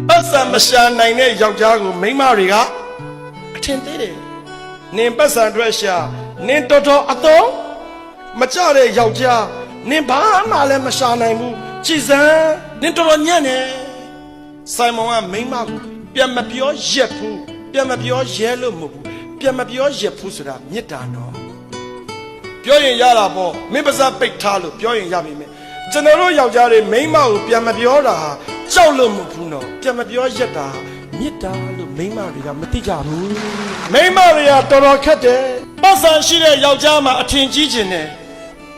ပတ်စံမရှာနိုင်တဲ့ယောက်ျားကိုမိန်းမတွေကအထင်သေးတယ်နင်ပတ်စံအတွက်ရှာနင်တော်တော်အတော့မကြတဲ့ယောက်ျားနင်ဘာမှလည်းမရှာနိုင်ဘူးကြည်စမ်းနင်တော်တော်ညံ့နေဆိုင်မုံကမိန်းမကိုပြန်မပြောရက်ဘူးပြန်မပြောရဲလို့မဟုတ်ဘူးပြန်မပြောရက်ဘူးဆိုတာမေတ္တာနော်ပြောရင်ရတာပေါ့မင်းပါစပိတ်ထားလို့ပြောရင်ရပြီမယ်ကျွန်တော်တို့ယောက်ျားတွေမိန်းမကိုပြန်မပြောတာဟာကြောက်လို့မဟုတ်ဘူးနော်ပြန်မပြောရက်တာမေတ္တာလို့မိန်းမတွေကမသိကြဘူးမိန်းမတွေကတော်တော်ခက်တယ်ပတ်စံရှိတဲ့ယောက်ျားမှာအထင်ကြီးခြင်းနဲ့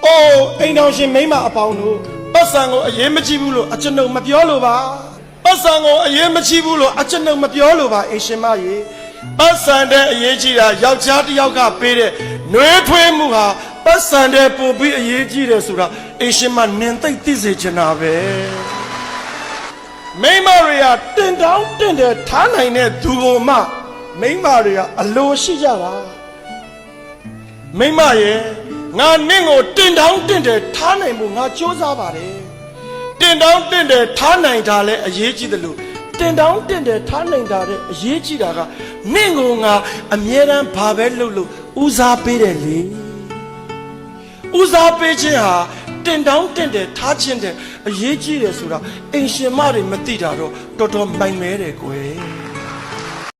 အိုးအိမ်တော်ရှင်မိန်းမအပေါင်းတို့ပတ်စံကိုအရေးမကြီးဘူးလို့အကျွန်ုပ်မပြောလို့ပါပတ်စံကိုအရေးမကြီးဘူးလို့အကျွန်ုပ်မပြောလို့ပါအရှင်မရေပတ်စံတဲ့အရေးကြီးတာယောက်ျားတစ်ယောက်ကပေးတဲ့နှွေးထွေးမှုဟာပတ်စံတဲ့ပို့ပြီးအရေးကြီးတယ်ဆိုတာအရှင်မနင်သိသိစေချင်တာပဲမိန်းမတွေကတင်တောင်းတင်တယ်ထားနိုင်တဲ့သူကိုမှမိန်းမတွေကအလိုရှိကြတာမိန်းမရဲ့ငါနင့်ကိုတင်တောင်းတင်တယ်ထားနိုင်ဖို့ငါကြိုးစားပါတယ်တင်တောင်းတင်တယ်ထားနိုင်တာလဲအရေးကြီးတယ်လို့တင်တောင်းတင်တယ်ထားနိုင်တာတဲ့အရေးကြီးတာကနင့်ကိုငါအမြဲတမ်းဘာပဲလုပ်လို့ဦးစားပေးတယ်လေဦးစားပေးခြင်းဟာတင်တောင်းတင်တယ်ထားခြင်းတဲ့အရေးကြီးတယ်ဆိုတာအိမ်ရှင်မတွေမသိတာတော့တော်တော်မိုင်မဲတယ်ကွယ်